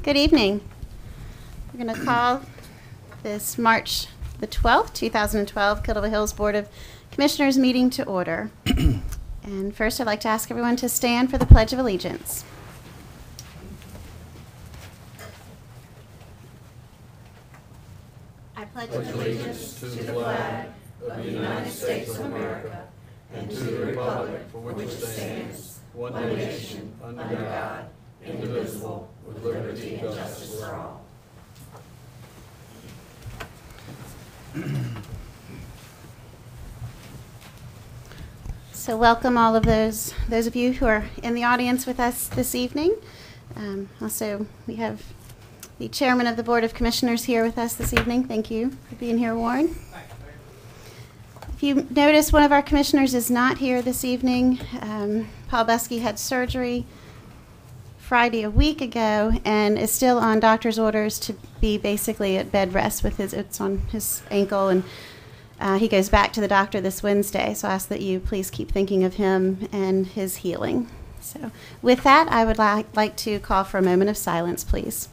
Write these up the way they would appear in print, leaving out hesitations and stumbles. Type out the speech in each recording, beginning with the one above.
Good evening. We're going to call this March the 12th, 2012, Kittle Hills Board of Commissioners meeting to order. And first, I'd like to ask everyone to stand for the Pledge of Allegiance. I pledge allegiance to the flag of the United States of America and to the republic for which it stands, one nation, under God, indivisible, with liberty and justice for all. So welcome all of those of you who are in the audience with us this evening. Also, we have the Chairman of the Board of Commissioners here with us this evening. Thank you for being here, Warren. If you notice, one of our commissioners is not here this evening. Paul Buskey had surgery Friday a week ago and is still on doctor's orders to be basically at bed rest with it's on his ankle, and he goes back to the doctor this Wednesday. So I ask that you please keep thinking of him and his healing. So with that, I would like to call for a moment of silence, please.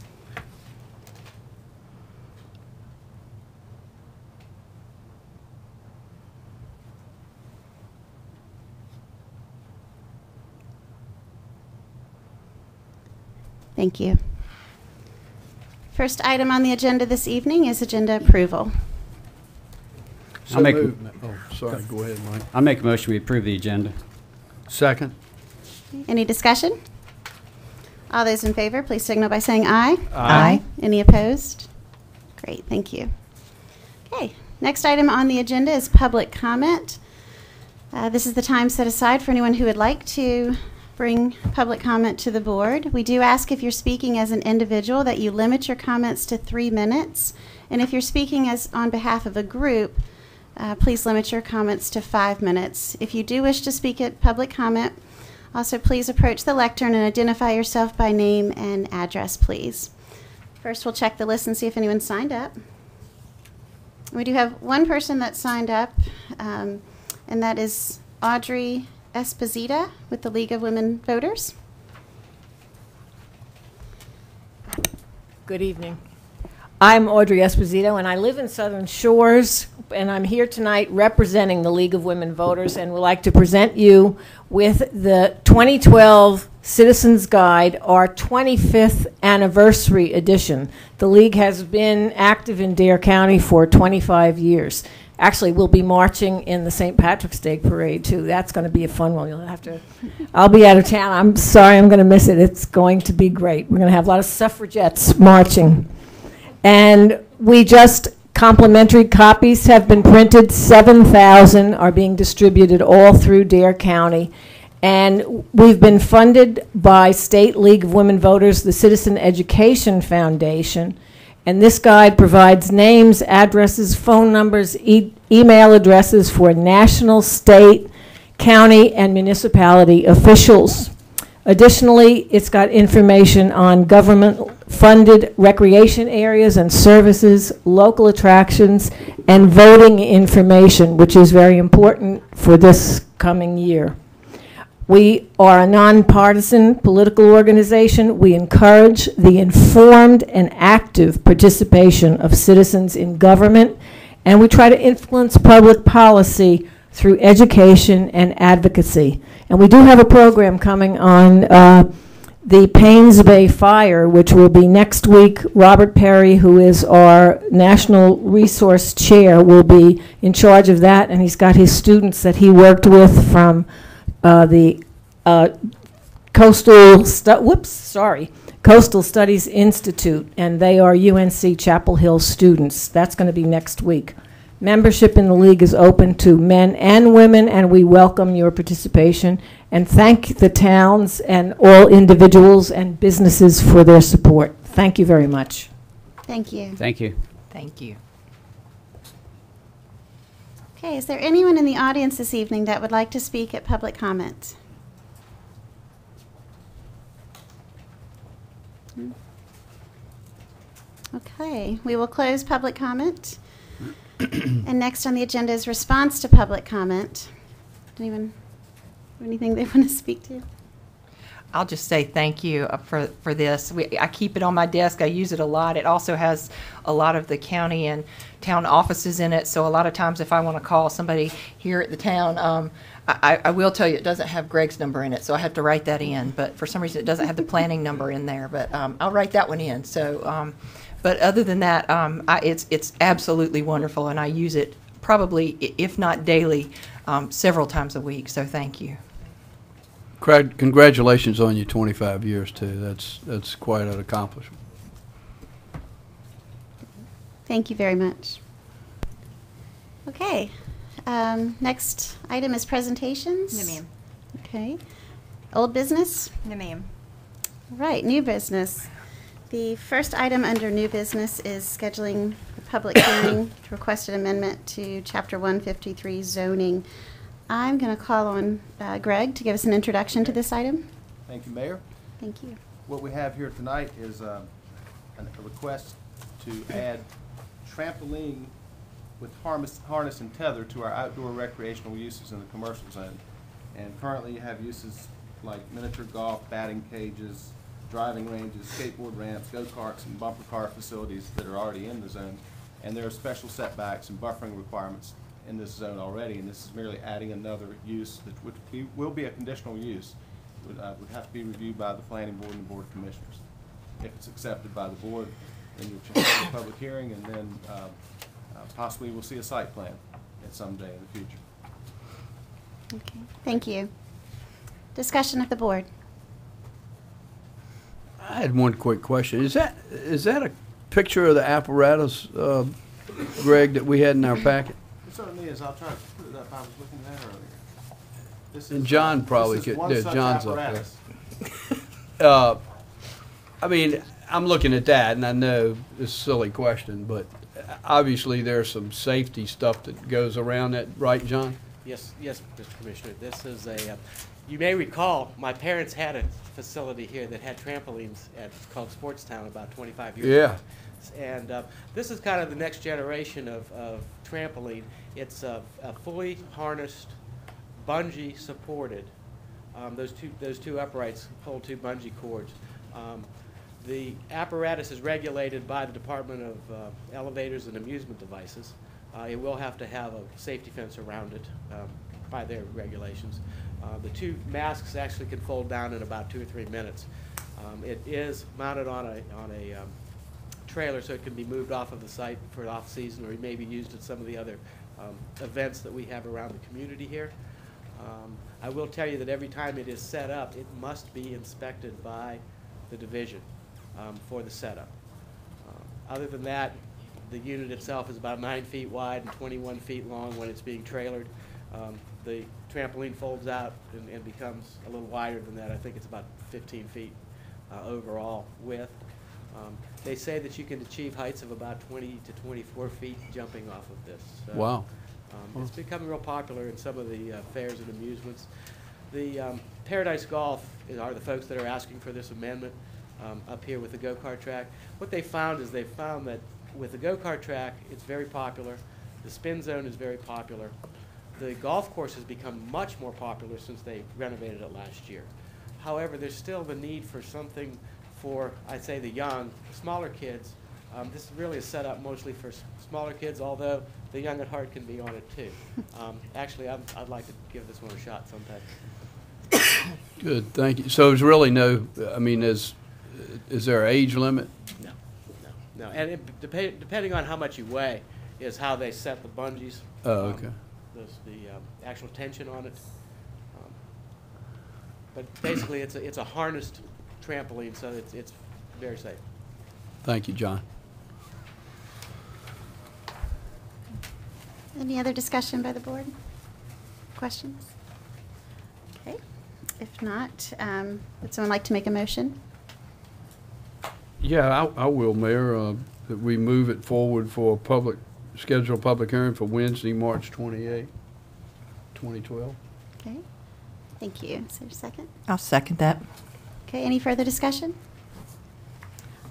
Thank you. First item on the agenda this evening is agenda approval. Go ahead, Mike. I'll make a motion we approve the agenda. Second. Any discussion? All those in favor, please signal by saying aye. Aye. Any opposed? Great, thank you. Okay, next item on the agenda is public comment. This is the time set aside for anyone who would like to bring public comment to the board. We do ask, if you're speaking as an individual, that you limit your comments to 3 minutes. And if you're speaking as on behalf of a group, please limit your comments to 5 minutes. If you do wish to speak at public comment, also please approach the lectern and identify yourself by name and address, please. First, we'll check the list and see if anyone signed up. We do have one person that signed up, and that is Audrey Esposito with the League of Women Voters. Good evening. I'm Audrey Esposito, and I live in Southern Shores, and I'm here tonight representing the League of Women Voters, and would like to present you with the 2012 Citizens Guide, our 25th anniversary edition. The League has been active in Dare County for 25 years. Actually, we'll be marching in the St. Patrick's Day Parade, too. That's going to be a fun one. You'll have to. I'll be out of town. I'm sorry I'm going to miss it. It's going to be great. We're going to have a lot of suffragettes marching. And we just, complimentary copies have been printed. 7,000 are being distributed all through Dare County. And we've been funded by State League of Women Voters, the Citizen Education Foundation. And this guide provides names, addresses, phone numbers, email addresses for national, state, county, and municipality officials. Additionally, it's got information on government-funded recreation areas and services, local attractions, and voting information, which is very important for this coming year. We are a nonpartisan political organization. We encourage the informed and active participation of citizens in government, and we try to influence public policy through education and advocacy. And we do have a program coming on the Paynes Bay Fire, which will be next week. Robert Perry, who is our National Resource Chair, will be in charge of that, and he's got his students that he worked with from the Coastal Studies Institute, and they are UNC Chapel Hill students. That's going to be next week. Membership in the League is open to men and women, and we welcome your participation and thank the towns and all individuals and businesses for their support. Thank you very much. Thank you. Thank you. Thank you. Okay, is there anyone in the audience this evening that would like to speak at public comment? Okay, we will close public comment. And next on the agenda is response to public comment. Anyone have anything they want to speak to? I'll just say thank you for this. I keep it on my desk. I use it a lot. It also has a lot of the county and town offices in it. So a lot of times if I want to call somebody here at the town, I will tell you it doesn't have Greg's number in it, so I have to write that in. But for some reason it doesn't have the planning number in there. But I'll write that one in. So, but other than that, it's absolutely wonderful, and I use it probably, if not daily, several times a week. So thank you. Congratulations on your 25 years, too. That's quite an accomplishment. Thank you very much. Okay. Next item is presentations. No, ma'am. Okay. Old business? No, ma'am. All right, new business. The first item under new business is scheduling a public hearing to request an amendment to Chapter 153 zoning. I'm going to call on Greg to give us an introduction to this item. Thank you, Mayor. Thank you. What we have here tonight is a request to add trampoline with harness and tether to our outdoor recreational uses in the commercial zone. And currently you have uses like miniature golf, batting cages, driving ranges, skateboard ramps, go-karts, and bumper car facilities that are already in the zone. And there are special setbacks and buffering requirements in this zone already, and this is merely adding another use that will be a conditional use. Would have to be reviewed by the Planning Board and the Board of Commissioners. If it's accepted by the board, then you'll have a public hearing, and then possibly we'll see a site plan at some day in the future. Okay, thank you. Discussion of the board. I had one quick question. Is that a picture of the apparatus, Greg, that we had in our packet? It certainly is. I'll try to put it up. I was looking at that earlier. This And John probably this is could. one Yeah, such John's up apparatus. there. I mean, I'm looking at that, and I know it's a silly question, but obviously there's some safety stuff that goes around that, right, John? Yes, Mr. Commissioner. This is a, you may recall, my parents had a facility here that had trampolines called Sportstown about 25 years ago. And this is kind of the next generation of trampoline. It's a fully harnessed, bungee supported. Those two uprights hold two bungee cords. The apparatus is regulated by the Department of Elevators and Amusement Devices. It will have to have a safety fence around it by their regulations. The two masks actually can fold down in about 2 or 3 minutes. It is mounted on a trailer, so it can be moved off of the site for off-season, or it may be used at some of the other events that we have around the community here. I will tell you that every time it is set up, it must be inspected by the division for the setup. Other than that, the unit itself is about 9 feet wide and 21 feet long when it's being trailered. The trampoline folds out and becomes a little wider than that. I think it's about 15 feet overall width. They say that you can achieve heights of about 20 to 24 feet jumping off of this. Wow. It's becoming real popular in some of the fairs and amusements. The Paradise Golf are the folks that are asking for this amendment up here with the go-kart track. What they found is that with the go-kart track, it's very popular. The spin zone is very popular. The golf course has become much more popular since they renovated it last year. However, there's still the need for something for, I'd say, the young, smaller kids. This is really a setup mostly for smaller kids, although the young at heart can be on it too. Actually, I'd like to give this one a shot sometime. Good, thank you. So there's really no, I mean, is there an age limit? No. And depending on how much you weigh is how they set the bungees. Oh, okay. The actual tension on it. But basically, it's a harnessed trampoline, so it's very safe. Thank you, John. Any other discussion by the board? Questions? Okay. If not, would someone like to make a motion? Yeah, I will, Mayor, that we move it forward for scheduled public hearing for Wednesday, March 28, 2012. Okay. Thank you. Is there a second? I'll second that. Okay, any further discussion?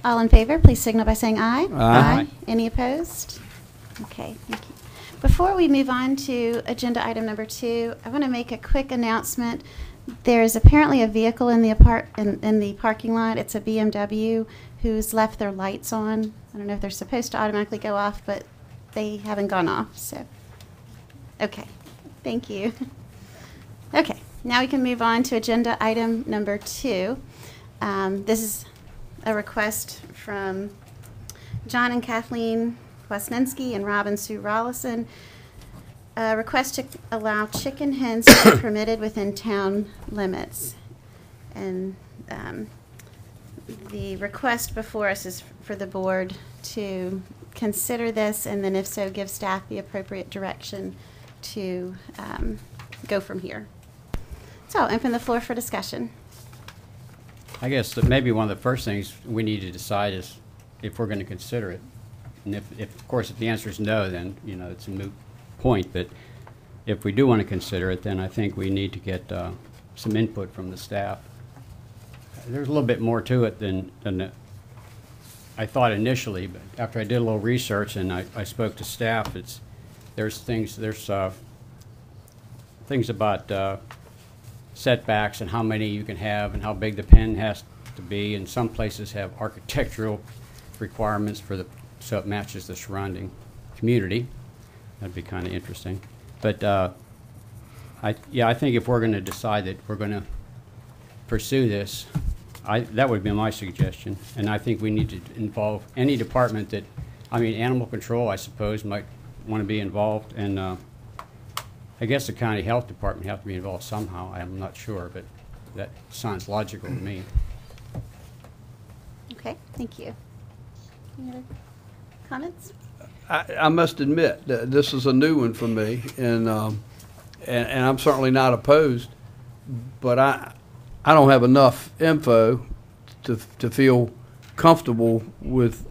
All in favor, please signal by saying aye. Aye. Any opposed? Okay, thank you. Before we move on to agenda item number 2, I want to make a quick announcement There's apparently a vehicle in the in the parking lot. It's a BMW who's left their lights on. I don't know if they're supposed to automatically go off, but they haven't gone off. So, okay, thank you. Okay, now we can move on to agenda item number 2. This is a request from John and Kathleen Wasnensky and Robin Sue Rollison. A request to allow chicken hens to be permitted within town limits. And the request before us is for the board to consider this, and then if so, give staff the appropriate direction to go from here. So I'll open the floor for discussion. I guess that maybe one of the first things we need to decide is if we're going to consider it. And if of course, if the answer is no, then, you know, it's a moot point. But if we do want to consider it, then I think we need to get some input from the staff. There's a little bit more to it than I thought initially, but after I did a little research and I spoke to staff, there's things about setbacks and how many you can have and how big the pen has to be, and some places have architectural requirements so it matches the surrounding community. That'd be kind of interesting. But I think if we're going to decide that we're going to pursue this, that would be my suggestion. And I think we need to involve any department that, I mean, animal control, I suppose, might want to be involved, and I guess the county health department have to be involved somehow. I'm not sure, but that sounds logical to me. Okay, thank you. Any other comments? I must admit that this is a new one for me, and I'm certainly not opposed, but I don't have enough info to feel comfortable with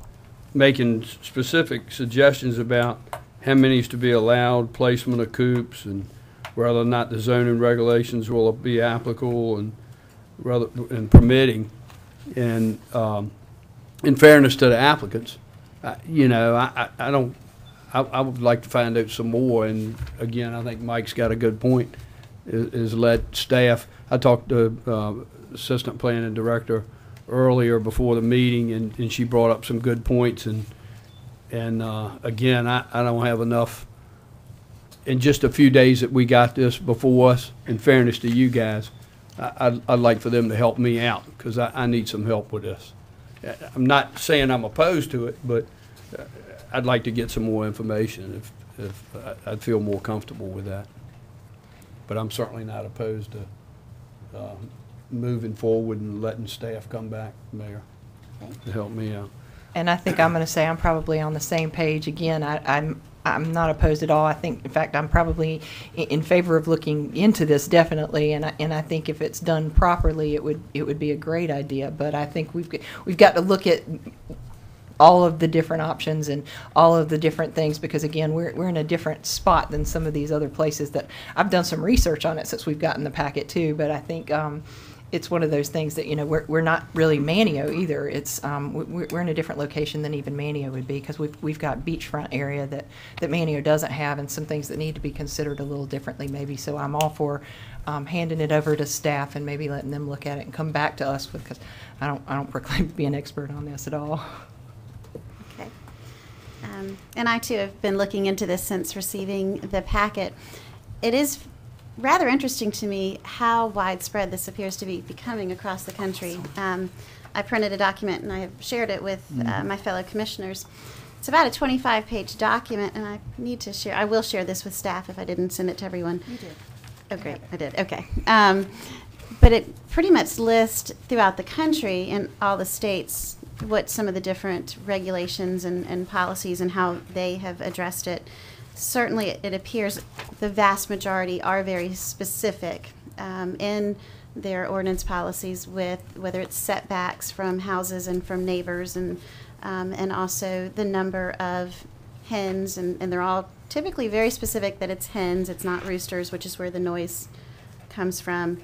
making specific suggestions about how many is to be allowed, placement of coops, and whether or not the zoning regulations will be applicable, and permitting, and in fairness to the applicants. You know, I would like to find out some more, and again, I think Mike's got a good point, is let staff, I talked to Assistant Planning Director earlier before the meeting, and she brought up some good points, and again, I don't have enough, in just a few days that we got this before us, in fairness to you guys, I'd like for them to help me out, because I need some help with this. I'm not saying I'm opposed to it, but I'd like to get some more information if I'd feel more comfortable with that. But I'm certainly not opposed to moving forward and letting staff come back, Mayor, to help me out. And I think I'm going to say I'm probably on the same page again. I'm not opposed at all. I think, in fact, I'm probably in favor of looking into this, definitely. And I think if it's done properly, it would be a great idea. But I think we've got to look at all of the different options and all of the different things, because again, we're in a different spot than some of these other places that I've done some research on it since we've gotten the packet too. But I think it's one of those things that, you know, we're not really Manio either. It's we're in a different location than even Manio would be, because we've got beachfront area that Manio doesn't have, and some things that need to be considered a little differently maybe. So I'm all for handing it over to staff and maybe letting them look at it and come back to us, because I don't proclaim to be an expert on this at all. Okay. And I too have been looking into this since receiving the packet. It is rather interesting to me how widespread this appears to be becoming across the country. I printed a document and I have shared it with my fellow commissioners. It's about a 25-page document, and I will share this with staff if I didn't send it to everyone. You did. Oh, great, I did, okay. But it pretty much lists throughout the country and all the states what some of the different regulations and policies and how they have addressed it. Certainly, it appears the vast majority are very specific in their ordinance policies, with whether it's setbacks from houses and from neighbors, and also the number of hens, and they're all typically very specific that it's hens, it's not roosters, which is where the noise comes from.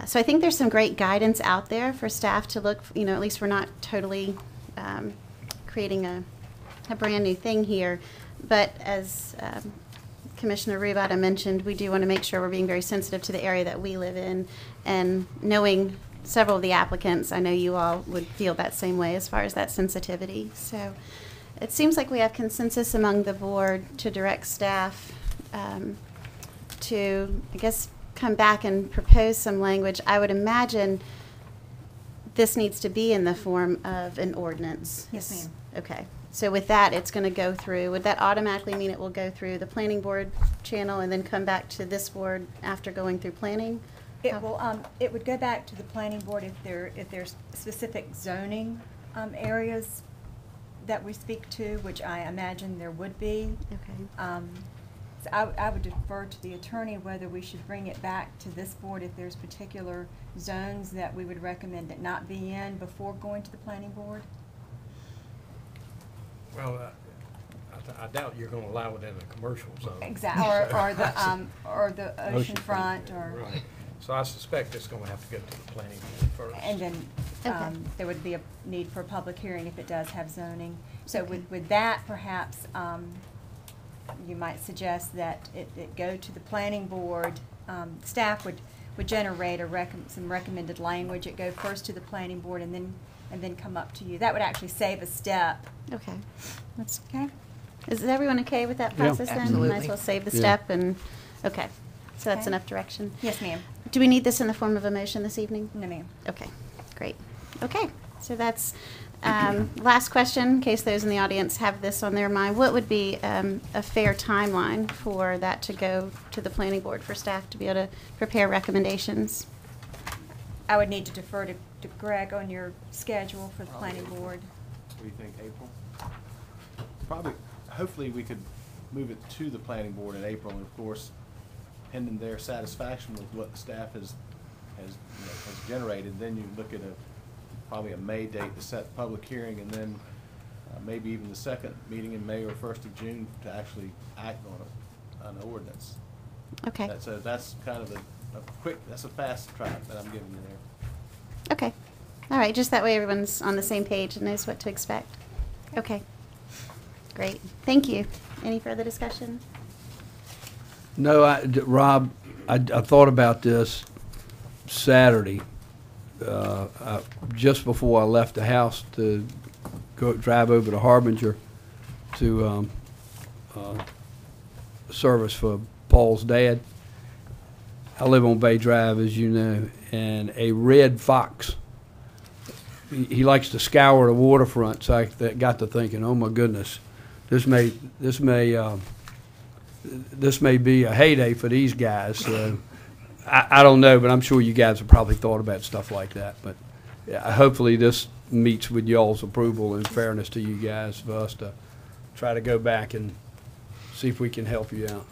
So I think there's some great guidance out there for staff to look, you know, at least we're not totally creating a brand new thing here. But as Commissioner Rubata mentioned, we do want to make sure we're being very sensitive to the area that we live in. And knowing several of the applicants, I know you all would feel that same way as far as that sensitivity. So it seems like we have consensus among the board to direct staff to, I guess, come back and propose some language. I would imagine this needs to be in the form of an ordinance. Yes, ma'am. Okay. So with that, it's going to go through, would that automatically mean it will go through the planning board channel and then come back to this board after going through planning? It will, it would go back to the planning board if there's specific zoning areas that we speak to, which I imagine there would be. Okay. So I would defer to the attorney whether we should bring it back to this board if there's particular zones that we would recommend it not be in before going to the planning board. Well, I doubt you're going to allow it in a commercial zone. Exactly, or the oceanfront, or. Right. So I suspect it's going to have to go to the planning board first. And then Okay. there would be a need for a public hearing if it does have zoning. So Okay. with that, perhaps you might suggest that it go to the planning board. Staff would generate some recommended language. It go first to the planning board and then come up to you. That would actually save a step. Okay. That's Okay. Is everyone okay with that Yeah. process then? Absolutely. Might as well save the Yeah. step and, okay. So that's Okay. enough direction. Yes, ma'am. Do we need this in the form of a motion this evening? No, ma'am. Okay, great. Okay, so that's, last question, in case those in the audience have this on their mind. What would be a fair timeline for that to go to the planning board for staff to be able to prepare recommendations? I would need to defer to Greg on your schedule for the planning board. What do you think, April? Probably, hopefully we could move it to the planning board in April, and of course, pending their satisfaction with what the staff has generated, then you look at probably a May date to set the public hearing, and then maybe even the second meeting in May or 1st of June to actually act on an ordinance. Okay, That's kind of that's a fast track that I'm giving you there. okay. All right, just that way everyone's on the same page and knows what to expect. Okay, great. Thank you. Any further discussion? No, Rob, I thought about this Saturday, just before I left the house to drive over to Harbinger to service for Paul's dad. I live on Bay Drive, as you know, and a red fox. He likes to scour the waterfront, so I got to thinking, oh my goodness, this may be a heyday for these guys. So I don't know, but I'm sure you guys have probably thought about stuff like that. But yeah, hopefully this meets with y'all's approval and fairness to you guys for us to try to go back and see if we can help you out.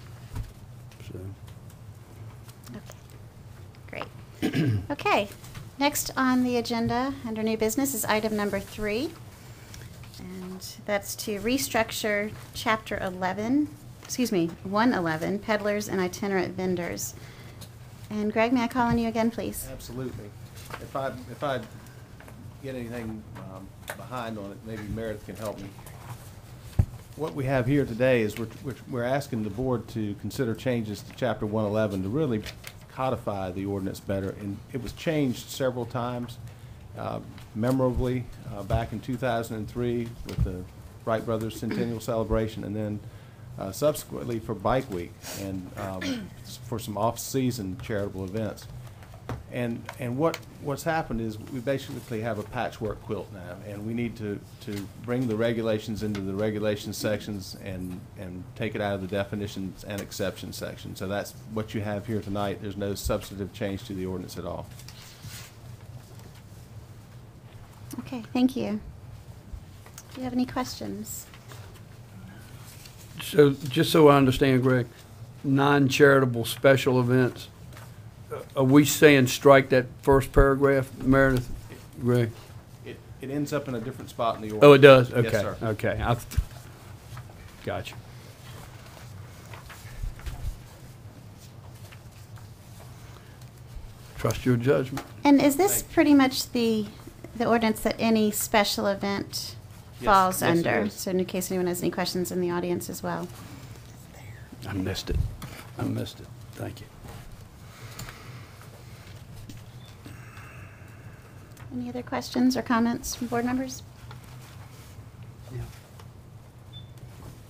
So. Okay, great. Okay, next on the agenda under new business is item number 3. And that's to restructure Chapter 111, Peddlers and Itinerant Vendors. And Greg, may I call on you again, please? Absolutely. If I get anything behind on it, maybe Meredith can help me. What we have here today is we're asking the board to consider changes to Chapter 111 to really codify the ordinance better. And it was changed several times, memorably back in 2003 with the Wright Brothers Centennial Celebration, and then subsequently for Bike Week and for some off-season charitable events. And what's happened is we basically have a patchwork quilt now, and we need to bring the regulations into the regulation sections and take it out of the definitions and exceptions section. So that's what you have here tonight. There's no substantive change to the ordinance at all. Okay, thank you. Do you have any questions? So, just so I understand, Greg, non-charitable special events, are we saying strike that first paragraph, Meredith? Greg? It ends up in a different spot in the ordinance. Oh, it does? Yes, Okay. sir. Okay. Gotcha. Trust your judgment. And is this pretty much the ordinance that any special event Yes, falls yes, it under? is. So in case anyone has any questions in the audience as well. I missed it. I missed it. Thank you. Any other questions or comments from board members?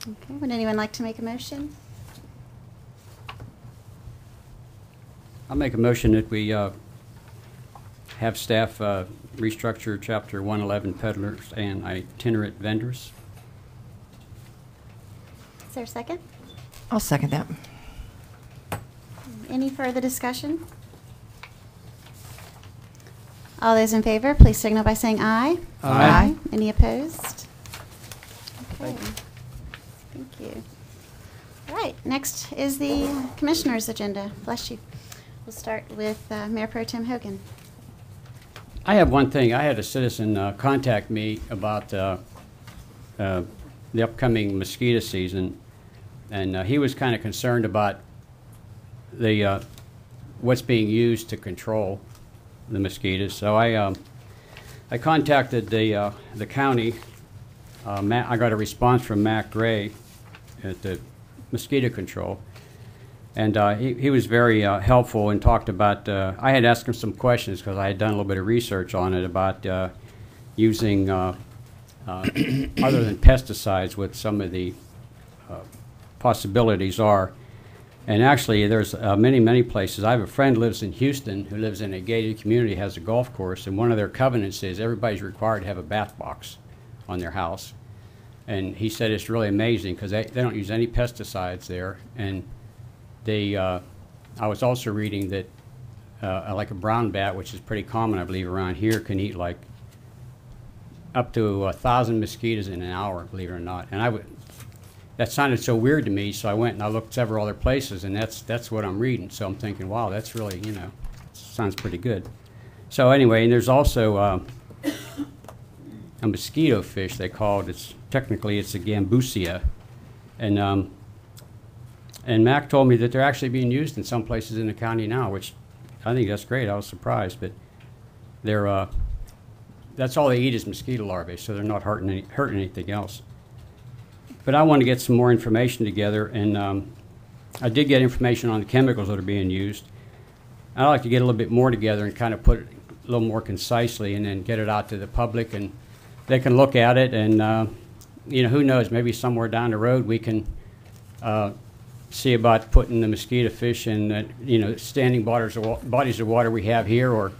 Okay, would anyone like to make a motion? I'll make a motion that we have staff restructure Chapter 111 peddlers and itinerant vendors. Is there a second? I'll second that. Any further discussion? All those in favor, please signal by saying aye. Aye. Any opposed? Okay. Thank you. All right, next is the Commissioner's agenda. Bless you. We'll start with Mayor Pro Tem Hogan. I have one thing. I had a citizen contact me about the upcoming mosquito season, and he was kind of concerned about the what's being used to control the mosquitoes. So I contacted the county. I got a response from Matt Gray at the mosquito control, and he was very helpful and talked about. I had asked him some questions because I had done a little bit of research on it about using other than pesticides, what some of the possibilities are. And actually, there's many places. I have a friend who lives in Houston who lives in a gated community, has a golf course, and one of their covenants is everybody's required to have a bath box on their house. And he said it's really amazing because they don't use any pesticides there. And they, I was also reading that like a brown bat, which is pretty common, I believe, around here, can eat like up to 1,000 mosquitoes in an hour, believe it or not. And that sounded so weird to me, so I went and I looked several other places, and that's what I'm reading. So I'm thinking, wow, that's really, sounds pretty good. So anyway, and there's also a mosquito fish they call it. Technically it's a gambusia, and Mac told me that they're actually being used in some places in the county now, which I think that's great. I was surprised, but they're that's all they eat is mosquito larvae, so they're not hurting anything else. But I want to get some more information together, and I did get information on the chemicals that are being used. I'd like to get a little bit more together and kind of put it a little more concisely, and then get it out to the public, and they can look at it, and who knows, maybe somewhere down the road we can see about putting the mosquito fish in standing bodies of water we have here, or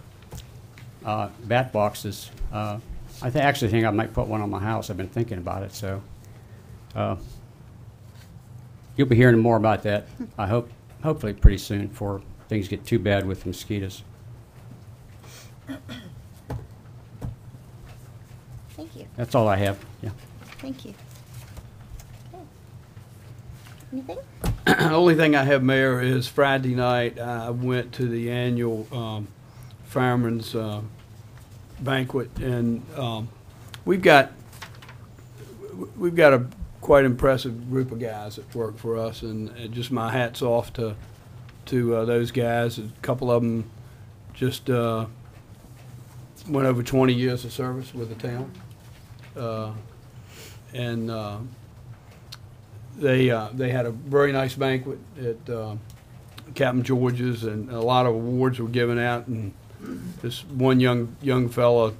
bat boxes. I actually think I might put one on my house. I've been thinking about it, so. You'll be hearing more about that, I hope, hopefully pretty soon, before things get too bad with mosquitoes. Thank you. That's all I have. Yeah. Thank you. Okay. Anything? The only thing I have, Mayor, is Friday night I went to the annual fireman's banquet, and we've got a quite impressive group of guys that work for us, and just my hat's off to those guys. A couple of them just went over 20 years of service with the town, and they had a very nice banquet at Captain George's, and a lot of awards were given out, and this one young fella,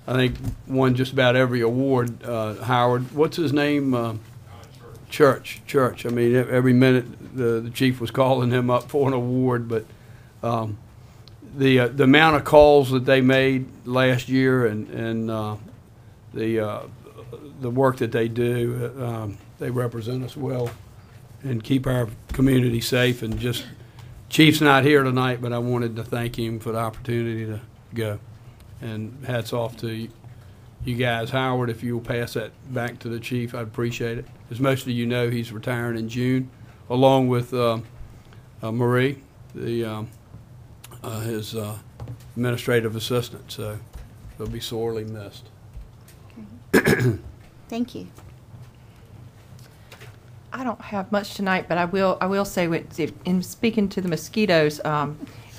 I think, won just about every award. Howard, what's his name? Church. I mean, every minute the chief was calling him up for an award. But the amount of calls that they made last year, and the work that they do, they represent us well and keep our community safe. And just, Chief's not here tonight, but I wanted to thank him for the opportunity to go. And hats off to you guys. Howard, if you'll pass that back to the chief, I'd appreciate it. As most of you know, he's retiring in June, along with Marie, his administrative assistant. So he'll be sorely missed. Thank you. I don't have much tonight, but I will say, in speaking to the mosquitoes,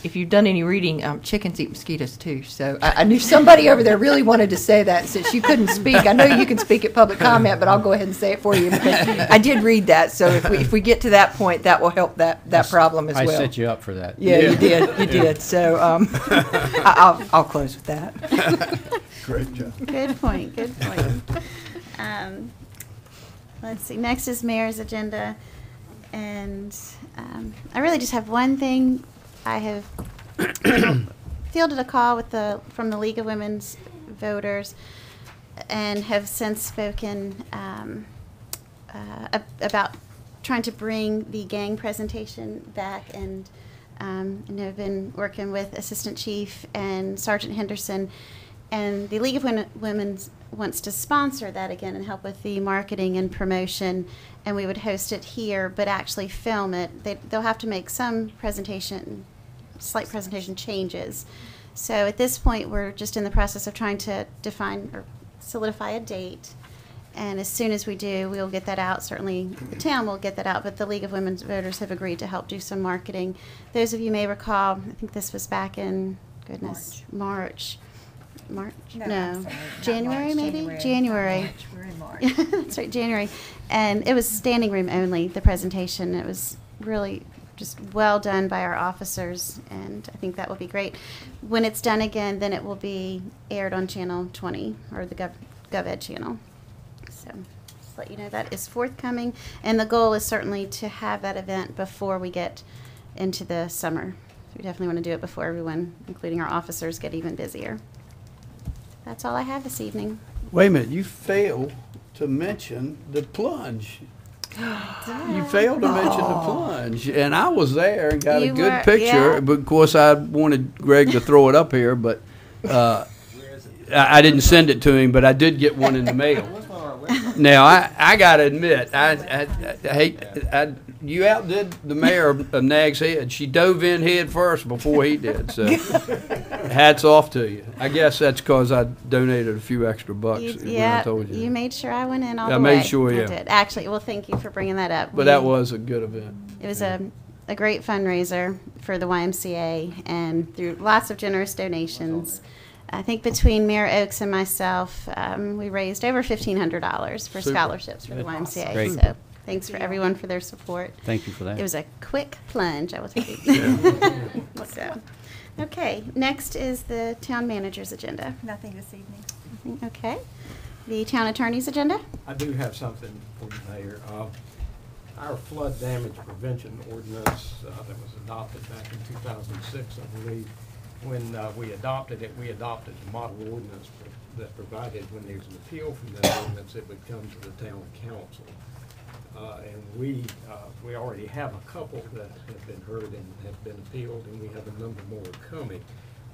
if you've done any reading, chickens eat mosquitoes too. So I knew somebody over there really wanted to say that. Since you couldn't speak, I know you can speak at public comment, but I'll go ahead and say it for you because I did read that. So if we get to that point, that will help that problem as well. I set you up for that. Yeah, you did. You did. So I'll close with that. Great job. Good point, good point. Let's see, next is mayor's agenda. And I really just have one thing. I have fielded a call from the League of Women's Voters and have since spoken about trying to bring the gang presentation back. And I've been working with Assistant Chief and Sergeant Henderson. And the League of Women wants to sponsor that again and help with the marketing and promotion. And we would host it here, but actually film it. They'll have to make some slight presentation changes. So at this point, we're just in the process of trying to define or solidify a date. And as soon as we do, we'll get that out. Certainly the town will get that out, but the League of Women's Voters have agreed to help do some marketing. Those of you may recall, I think this was back in, March. No, Not January March, maybe? January. January. We're in March. That's right, January. And it was standing room only, the presentation. It was really just well done by our officers, and I think that will be great. When it's done again, then it will be aired on Channel 20, or the GovEd channel. So just let you know that is forthcoming, and the goal is certainly to have that event before we get into the summer. We definitely want to do it before everyone, including our officers, get even busier. That's all I have this evening. Wait a minute, you failed to mention the plunge. You failed to mention the plunge, and I was there and got a good picture. Yeah. But of course, I wanted Greg to throw it up here, but I didn't send it to him. But I did get one in the mail. Now I got to admit, I hate you outdid the mayor of Nags Head. She dove in head first before he did. So hats off to you. I guess that's because I donated a few extra bucks. When I told you. You made sure I went in all the I way. made sure, yeah. I did. Actually, well, thank you for bringing that up. But that was a good event. It was a great fundraiser for the YMCA, and through lots of generous donations. I think between Mayor Oakes and myself, we raised over $1,500 for Super. scholarships for the YMCA. Great. So thanks for everyone for their support. Thank you for that. It was a quick plunge, I will tell you. So, okay, next is the town manager's agenda. Nothing this evening. Okay. The town attorney's agenda? I do have something for you, Mayor. Our flood damage prevention ordinance that was adopted back in 2006, I believe. When we adopted it, we adopted the model ordinance that provided when there's an appeal from that ordinance, it would come to the town council. And we already have a couple that have been heard and have been appealed, and we have a number more coming.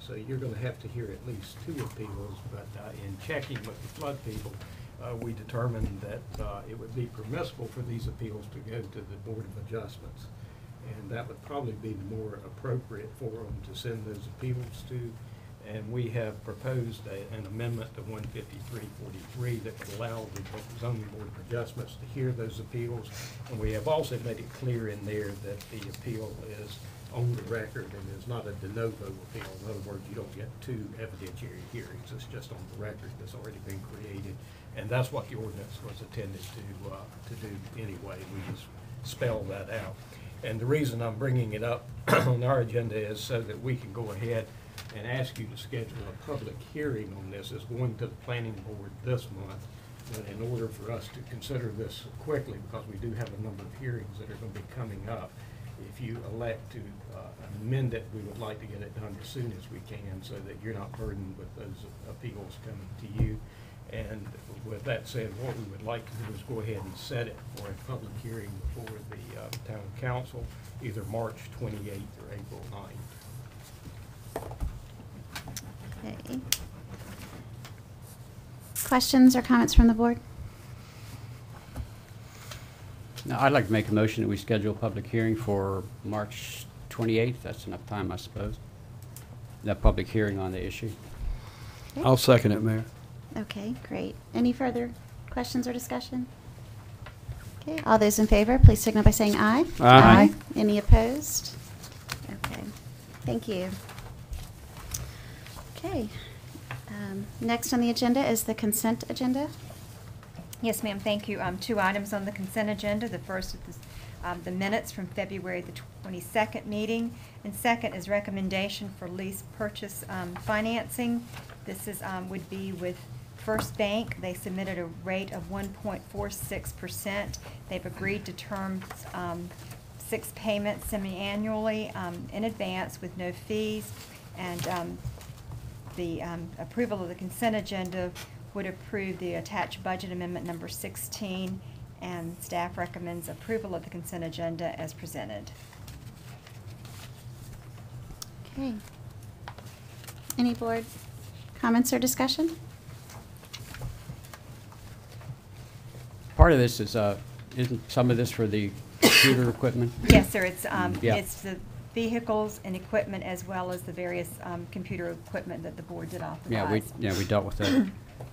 So you're going to have to hear at least 2 appeals, but in checking with the flood people, we determined that it would be permissible for these appeals to go to the Board of Adjustments. And that would probably be the more appropriate forum to send those appeals to. And we have proposed an amendment to 15343 that would allow the zoning board of adjustments to hear those appeals. And we have also made it clear in there that the appeal is on the record and is not a de novo appeal. In other words, you don't get 2 evidentiary hearings. It's just on the record that's already been created. And that's what the ordinance was intended to do anyway. We just spelled that out. And the reason I'm bringing it up on our agenda is so that we can go ahead and ask you to schedule a public hearing on this. It's going to the planning board this month. But in order for us to consider this quickly, because we do have a number of hearings that are going to be coming up, if you elect to amend it, we would like to get it done as soon as we can so that you're not burdened with those appeals coming to you. And with that said, what we would like to do is go ahead and set it for a public hearing before the town council, either March 28th or April 9th. Okay. Questions or comments from the board? Now, I'd like to make a motion that we schedule a public hearing for March 28th. That's enough time, I suppose. That public hearing on the issue. Okay. I'll second it, Mayor. Okay, great. Any further questions or discussion? Okay, all those in favor, please signal by saying aye. Aye. Any opposed? Okay. Thank you. Okay. Next on the agenda is the consent agenda. Yes, ma'am, thank you. 2 items on the consent agenda. The first is the minutes from February the 22nd meeting, and second is recommendation for lease purchase financing. This is would be with First Bank. They submitted a rate of 1.46%. They've agreed to terms 6 payments semi-annually in advance with no fees, and the approval of the consent agenda would approve the attached budget amendment number 16, and staff recommends approval of the consent agenda as presented. Okay. Any board comments or discussion? Part of this is, isn't some of this for the computer equipment? Yes, sir. It's Yeah. it's the vehicles and equipment as well as the various computer equipment that the board did authorize. Yeah, we dealt with that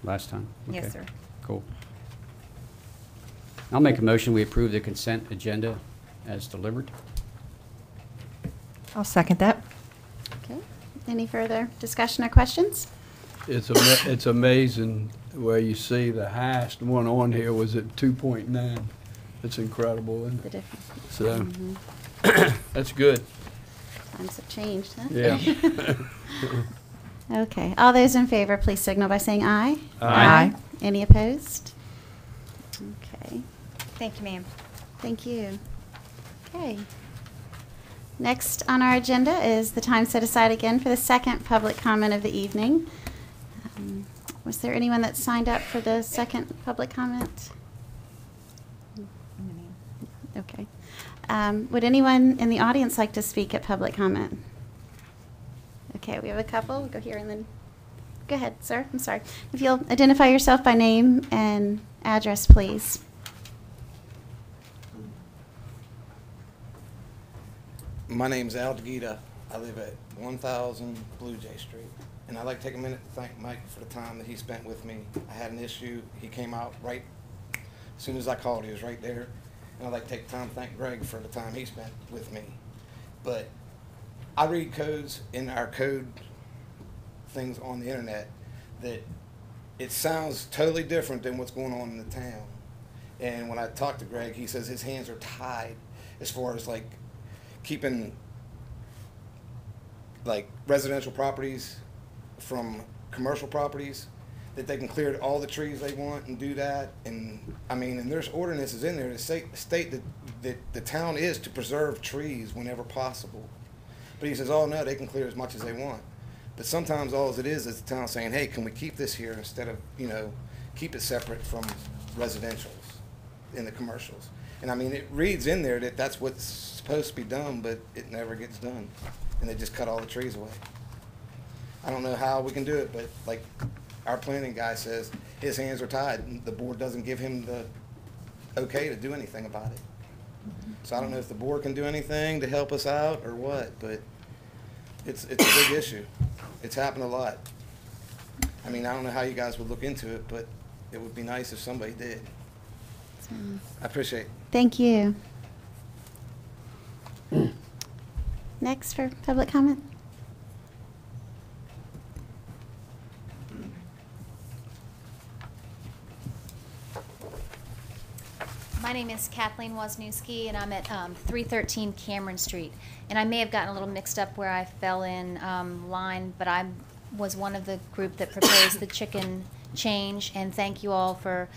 last time. Yes, Okay, sir. Cool. I'll make a motion, we approve the consent agenda as delivered. I'll second that. Okay. Any further discussion or questions? It's amazing where you see the highest one on here was at 2.9. It's incredible, isn't The it? difference. So, Mhm. that's good. Times have changed, huh? Yeah. Okay. All those in favor, please signal by saying aye. Aye. Any opposed? Okay. Thank you, ma'am. Thank you. Okay. Next on our agenda is the time set aside again for the second public comment of the evening. Was there anyone that signed up for the second public comment? Okay. Would anyone in the audience like to speak at public comment? Okay, we have a couple. We'll go here and then, go ahead, sir. I'm sorry. If you'll identify yourself by name and address, please. My name's Al DeGita. I live at 1000 Blue Jay Street. And I'd like to take a minute to thank Mike for the time that he spent with me. I had an issue. He came out right as soon as I called. He was right there. And I'd like to take time to thank Greg for the time he spent with me. But I read codes in our code things on the internet that it sounds totally different than what's going on in the town. And when I talked to Greg, he says his hands are tied as far as like keeping like residential properties from commercial properties, that they can clear all the trees they want and do that. And I mean, and there's ordinances in there that state that the town is to preserve trees whenever possible. But he says, oh no, they can clear as much as they want. But sometimes all it is the town saying, hey, can we keep this here instead of, you know, keep it separate from residentials in the commercials. And I mean, it reads in there that that's what's supposed to be done, but it never gets done. And they just cut all the trees away. I don't know how we can do it, but like our planning guy says, his hands are tied. And the board doesn't give him the okay to do anything about it. So I don't know if the board can do anything to help us out or what, but it's a big issue. It's happened a lot. I mean, I don't know how you guys would look into it, but it would be nice if somebody did. I appreciate it. Thank you. Next for public comment. My name is Kathleen Wozniewski, and I'm at 313 Cameron Street. And I may have gotten a little mixed up where I fell in line, but I was one of the group that proposed the chicken change, and thank you all for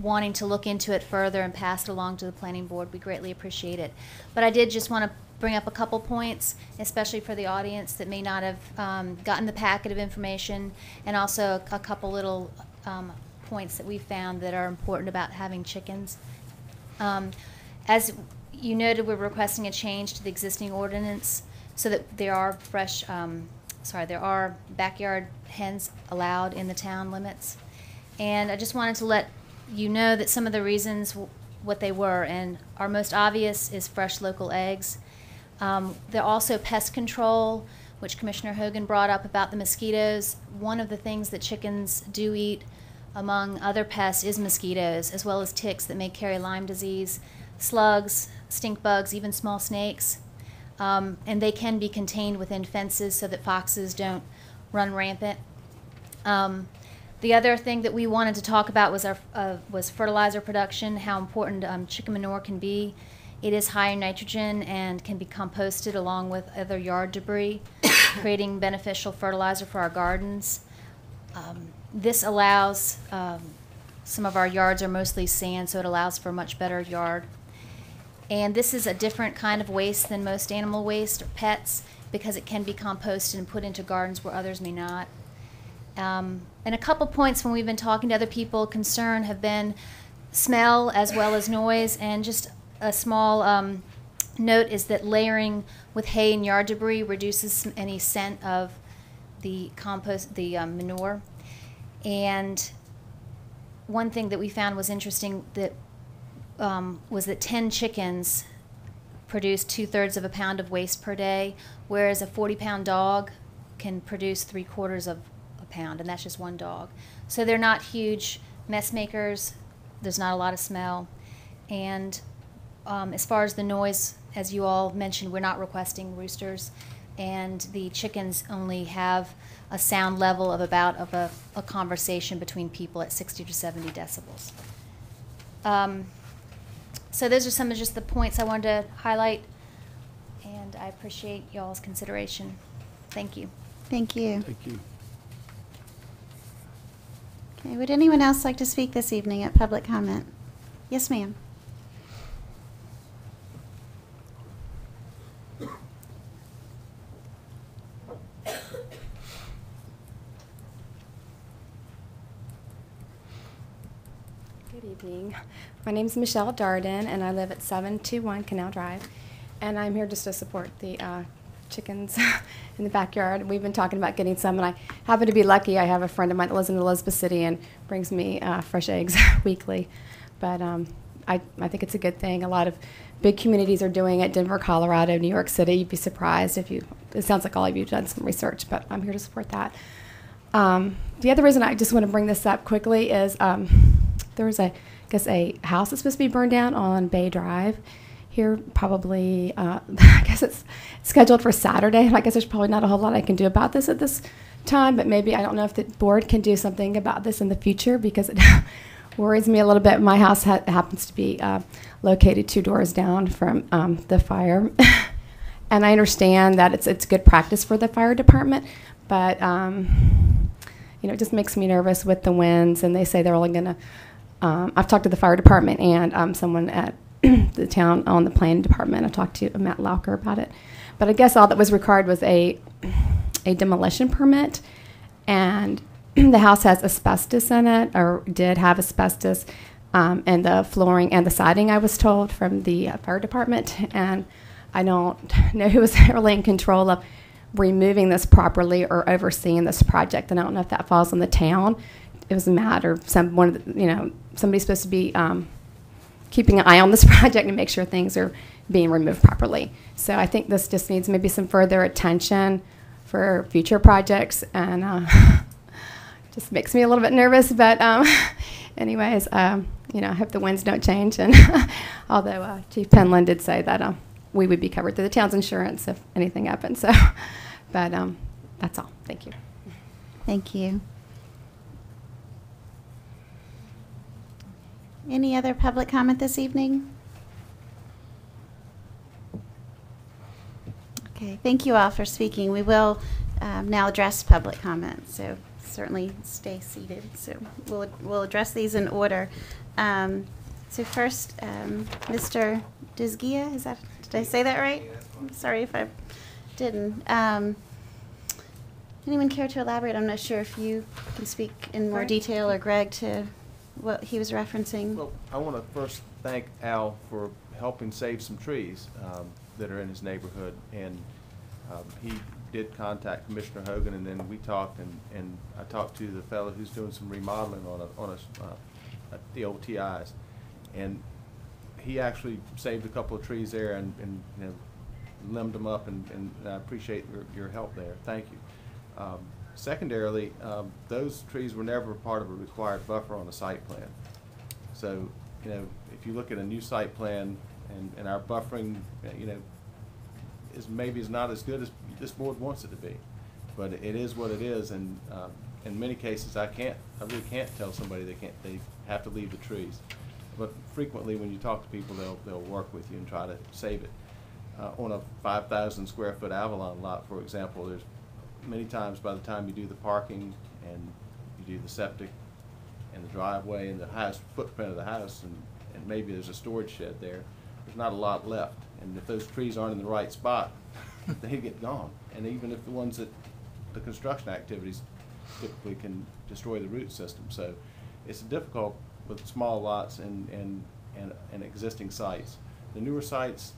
wanting to look into it further and pass it along to the planning board. We greatly appreciate it. But I did just want to bring up a couple points, especially for the audience that may not have gotten the packet of information, and also a couple little points that we found that are important about having chickens. As you noted, we're requesting a change to the existing ordinance so that there are there are backyard hens allowed in the town limits. And I just wanted to let you know that some of the reasons what they were, and our most obvious is fresh local eggs. They're also pest control, which Commissioner Hogan brought up about the mosquitoes. One of the things that chickens do eat, among other pests, is mosquitoes, as well as ticks that may carry Lyme disease, slugs, stink bugs, even small snakes. and they can be contained within fences so that foxes don't run rampant. The other thing that we wanted to talk about was fertilizer production, how important chicken manure can be. It is high in nitrogen and can be composted along with other yard debris, creating beneficial fertilizer for our gardens. This allows, some of our yards are mostly sand, so it allows for a much better yard. And this is a different kind of waste than most animal waste or pets because it can be composted and put into gardens where others may not. And a couple points when we've been talking to other people, concern have been smell as well as noise, and just a small note is that layering with hay and yard debris reduces any scent of the manure. And one thing that we found was interesting that was that 10 chickens produce 2/3 of a pound of waste per day, whereas a 40-pound dog can produce 3/4 of a pound, and that's just one dog. So they're not huge mess makers. There's not a lot of smell. And as far as the noise, as you all mentioned, we're not requesting roosters, and the chickens only have a sound level of about a conversation between people at 60 to 70 decibels. So those are some of just the points I wanted to highlight, and I appreciate y'all's consideration. Thank you. Thank you. Thank you. Okay, would anyone else like to speak this evening at public comment? Yes, ma'am. Good evening. My name is Michelle Darden, and I live at 721 Canal Drive. And I'm here just to support the chickens in the backyard. We've been talking about getting some, and I happen to be lucky. I have a friend of mine that lives in Elizabeth City and brings me fresh eggs weekly. But I think it's a good thing. A lot of big communities are doing it. Denver, Colorado, New York City. You'd be surprised if you. It sounds like all of you have done some research, but I'm here to support that. The other reason I just want to bring this up quickly is there was a house that's supposed to be burned down on Bay Drive here, probably, I guess it's scheduled for Saturday. I guess there's probably not a whole lot I can do about this at this time, but maybe, I don't know if the board can do something about this in the future, because it worries me a little bit. My house happens to be located 2 doors down from the fire. And I understand that it's good practice for the fire department, but it just makes me nervous with the winds, and they say they're only going to I've talked to the fire department and someone at the town on the planning department. I talked to Matt Lauker about it. But I guess all that was required was a demolition permit, and the house has asbestos in it, or did have asbestos, and the flooring and the siding, I was told, from the fire department. And I don't know who was really in control of removing this properly or overseeing this project, and I don't know if that falls on the town. It was Matt or somebody's supposed to be keeping an eye on this project and make sure things are being removed properly. So I think this just needs maybe some further attention for future projects, and just makes me a little bit nervous. But anyways, I hope the winds don't change. And although Chief Penland did say that we would be covered through the town's insurance if anything happened. So, but that's all. Thank you. Thank you. Any other public comment this evening? Okay, thank you all for speaking. We will now address public comment, so certainly stay seated. So we'll address these in order. So first, Mr. Dizgia, did I say that right? I'm sorry if I didn't. Anyone care to elaborate? I'm not sure if you can speak in more detail, or Greg, to what he was referencing. Well, I want to first thank Al for helping save some trees that are in his neighborhood, and he did contact Commissioner Hogan, and then we talked, and I talked to the fellow who's doing some remodeling on the old TIs, and he actually saved a couple of trees there and limbed them up, and I appreciate your help there. Thank you. Secondarily, those trees were never part of a required buffer on a site plan. So, if you look at a new site plan and our buffering, is not as good as this board wants it to be. But it is what it is, and in many cases, I really can't tell somebody they have to leave the trees. But frequently, when you talk to people, they'll work with you and try to save it. On a 5,000 square foot Avalon lot, for example, there's many times by the time you do the parking and you do the septic and the driveway and the house footprint of the house, and maybe there's a storage shed there, there's not a lot left. And if those trees aren't in the right spot, they get gone. And even if the ones that the construction activities typically can destroy the root system. So it's difficult with small lots and existing sites. The newer sites,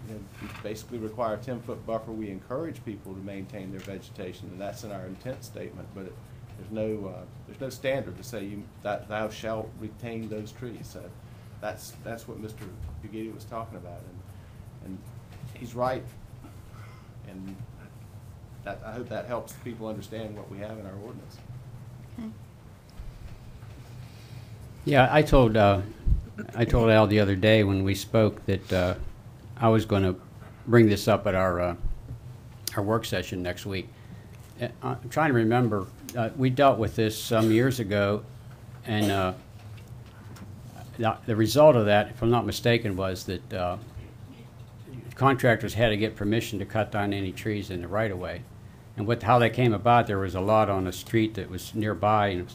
we basically require a 10-foot buffer. We encourage people to maintain their vegetation, and that's in our intent statement. But there's no standard to say that thou shalt retain those trees. So that's what Mr. Bugatti was talking about, and he's right. And I hope that helps people understand what we have in our ordinance. Okay. Yeah, I told Al the other day when we spoke that I was going to bring this up at our work session next week. I'm trying to remember. We dealt with this some years ago, and the result of that, if I'm not mistaken, was that contractors had to get permission to cut down any trees in the right-of-way. And how that came about, there was a lot on a street that was nearby, and it was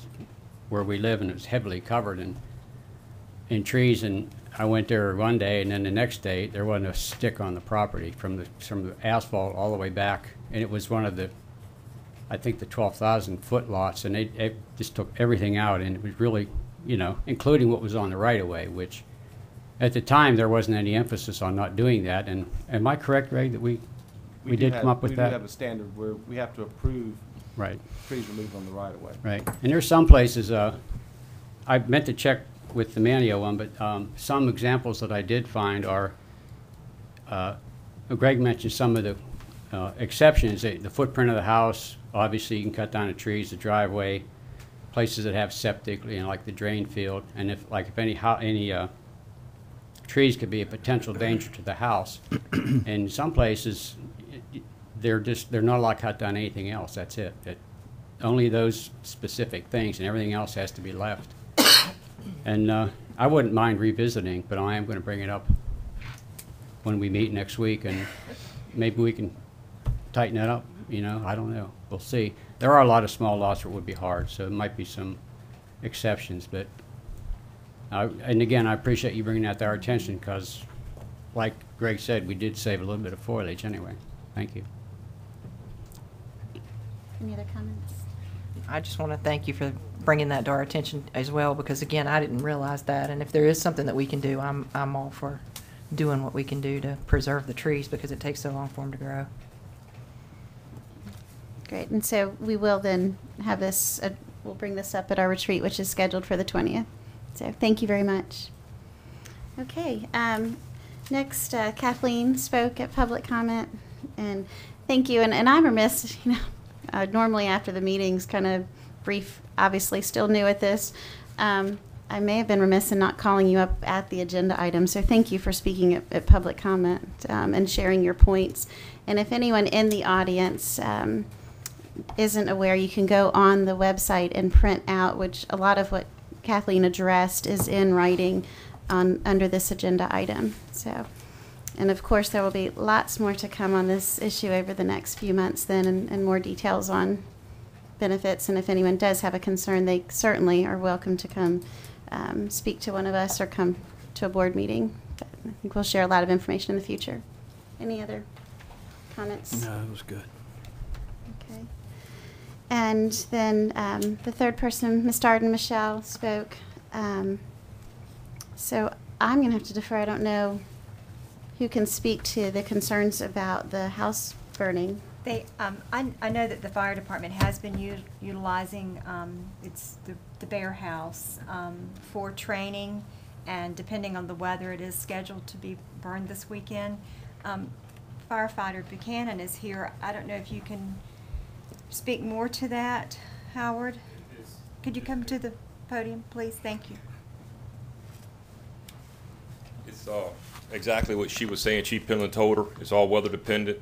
where we live, and it was heavily covered in trees. And I went there one day, and then the next day there wasn't a stick on the property from the asphalt all the way back. And it was one of the, I think, the 12,000-foot lots, and they just took everything out, and it was really, including what was on the right-of-way, which at the time there wasn't any emphasis on not doing that. And am I correct, Greg, that we did come up with that? We do have a standard where we have to approve right trees removed on the right-of-way. Right. And there's some places, I meant to check with the Manio one, but some examples that I did find are, Greg mentioned some of the exceptions. The footprint of the house, obviously you can cut down the trees, the driveway, places that have septic, like the drain field, and if any trees could be a potential danger to the house. In some places, they're not allowed to cut down anything else. That's it. Only those specific things, and everything else has to be left. And I wouldn't mind revisiting, but I am going to bring it up when we meet next week, and maybe we can tighten it up. I don't know. We'll see. There are a lot of small lots where it would be hard, so there might be some exceptions. But and again, I appreciate you bringing that to our attention, because, like Greg said, we did save a little bit of foliage anyway. Thank you. Any other comments? I just want to thank you for bringing that to our attention as well, because again, I didn't realize that. And if there is something that we can do, I'm all for doing what we can do to preserve the trees, because it takes so long for them to grow. Great. And so we will then have this, we'll bring this up at our retreat, which is scheduled for the 20th. So thank you very much. Okay. Next, Kathleen spoke at public comment, and thank you. And I'm remiss, normally after the meetings, kind of brief, obviously still new at this. I may have been remiss in not calling you up at the agenda item, so thank you for speaking at public comment and sharing your points. And if anyone in the audience isn't aware, you can go on the website and print out, which a lot of what Kathleen addressed is in writing under this agenda item. So, and of course there will be lots more to come on this issue over the next few months then, and more details on benefits. And if anyone does have a concern, they certainly are welcome to come speak to one of us or come to a board meeting. But I think we'll share a lot of information in the future. Any other comments? No, it was good. Okay. And then the third person, Ms. Darden, Michelle, spoke. So I'm going to have to defer. I don't know who can speak to the concerns about the house burning. I know that the fire department has been utilizing it's the Bear House for training, and depending on the weather, it is scheduled to be burned this weekend. Firefighter Buchanan is here. I don't know if you can speak more to that, Howard. Could you come to the podium, please? Thank you. It's exactly what she was saying. Chief Penland told her. It's all weather dependent.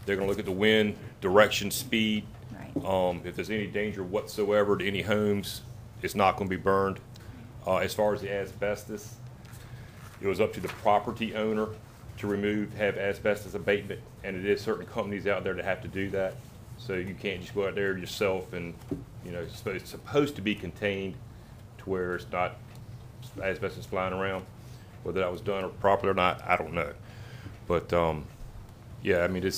They're going to look at the wind, direction, speed. Right. If there's any danger whatsoever to any homes, it's not going to be burned. As far as the asbestos, it was up to the property owner to have asbestos abatement, and it is certain companies out there that have to do that. So you can't just go out there yourself and, it's supposed to be contained to where it's not asbestos flying around. Whether that was done properly or not, I don't know. But yeah, I mean,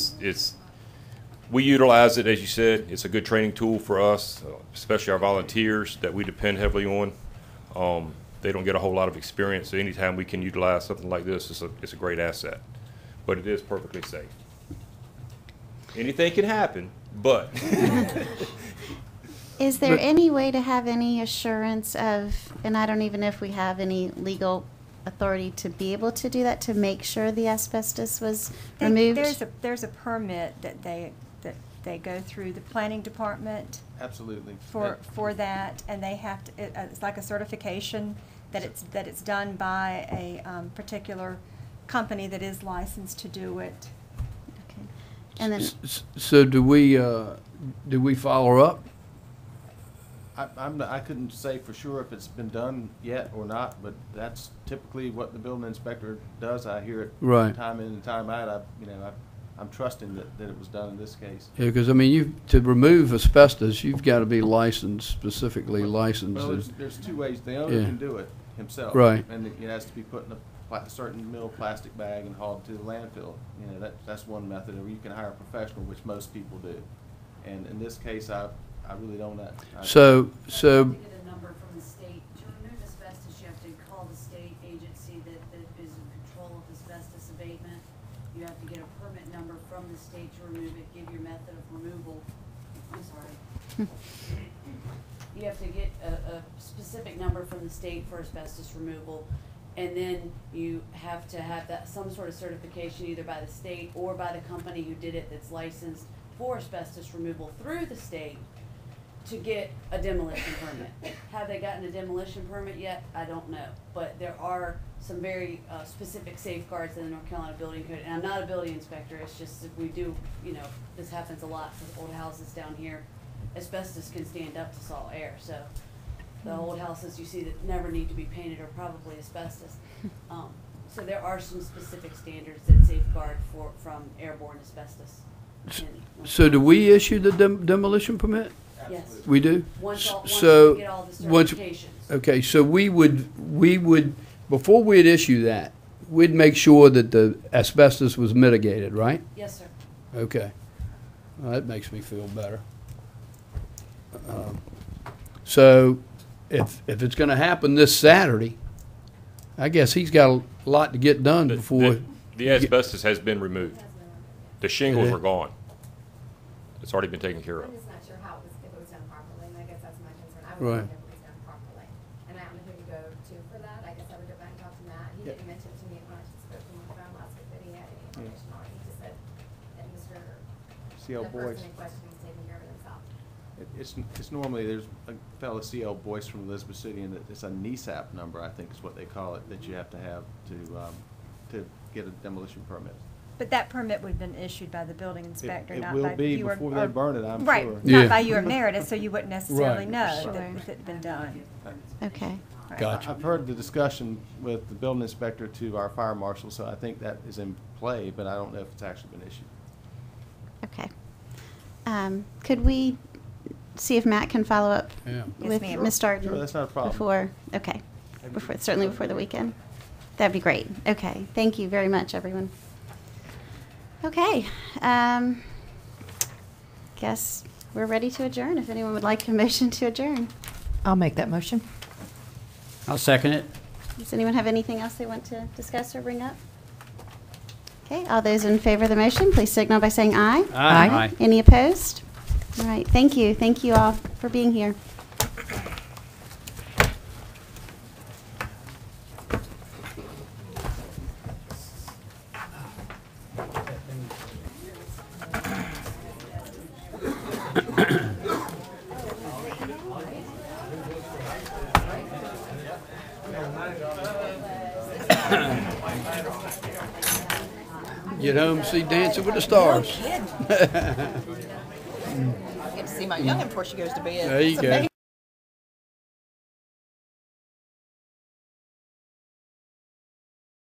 we utilize it, as you said. It's a good training tool for us, especially our volunteers that we depend heavily on. They don't get a whole lot of experience, so anytime we can utilize something like this, it's a great asset. But it is perfectly safe. Anything can happen, but. Is there any way to have any assurance of, and I don't even know if we have any legal authority to be able to do that, to make sure the asbestos was removed? There's a permit that they go through the planning department Absolutely. for that, and they have to. It's like a certification that it's done by a particular company that is licensed to do it. Okay. And then, So do we follow up? I couldn't say for sure if it's been done yet or not, but that's typically what the building inspector does. I hear it Right. time in and time out. I'm trusting that it was done in this case. Yeah, because I mean, to remove asbestos, you've got to be licensed, specifically licensed. Well, there's two ways. The owner Yeah. can do it himself, Right. And it has to be put in a certain mill plastic bag and hauled to the landfill. That's one method. Or you can hire a professional, which most people do. And in this case, I really don't know. So To get a number from the state to remove asbestos, you have to call the state agency that is in control of asbestos abatement. You have to get a permit number from the state to remove it, give your method of removal. I'm sorry. You have to get a specific number from the state for asbestos removal, and then you have to have some sort of certification either by the state or by the company who did it that's licensed for asbestos removal through the state to get a demolition permit. Have they gotten a demolition permit yet? I don't know, but there are some very specific safeguards in the North Carolina Building Code. And I'm not a building inspector. It's just if we do, this happens a lot with old houses down here. Asbestos can stand up to salt air, so the old houses you see that never need to be painted are probably asbestos. So there are some specific standards that safeguard from airborne asbestos. So do we issue the demolition permit? Yes. We do? Once So you get all the once- certifications. Okay, so we would, before we'd issue that, we'd make sure that the asbestos was mitigated, right? Yes, sir. Okay. Well, that makes me feel better. So if it's going to happen this Saturday, I guess he's got a lot to get done before. The asbestos has been removed. The shingles Yeah. were gone. It's already been taken care of. I'm just not sure if it was done properly, and I guess that's my concern. I Right. would think it was done properly. And I don't know who to go to for that. I guess I would go back and talk to Matt. He didn't mention to me when I spoke to him with him last week that he had any information on it. He just said that Mr. C.L. the Boyce. person in question was taking care of it himself. It's normally, there's a fellow C.L. Boyce from Elizabeth City, and it's a NESAP number, I think is what they call it, that you have to have to get a demolition permit. But that permit would have been issued by the building inspector, It not will by be you or- before they burn it, I'm Right, sure. Yeah. not by you emeritus, so you wouldn't necessarily Right. know Sure. that it had been done. okay. Gotcha. I've heard the discussion with the building inspector to our fire marshal, so I think that is in play, but I don't know if it's actually been issued. Okay. Could we see if Matt can follow up Yeah. Yes, with ma'am. Ms. Darden? Sure, that's not a problem. Certainly before the weekend. That'd be great. Okay, thank you very much, everyone. Okay, guess we're ready to adjourn. If anyone would like a motion to adjourn. I'll make that motion. I'll second it. Does anyone have anything else they want to discuss or bring up? Okay, all those in favor of the motion, please signal by saying aye. Aye. Any opposed? All right, thank you. Thank you all for being here. Get home and see Dancing with the Stars. I get to see my youngin' before she goes to bed. There you It's go. amazing.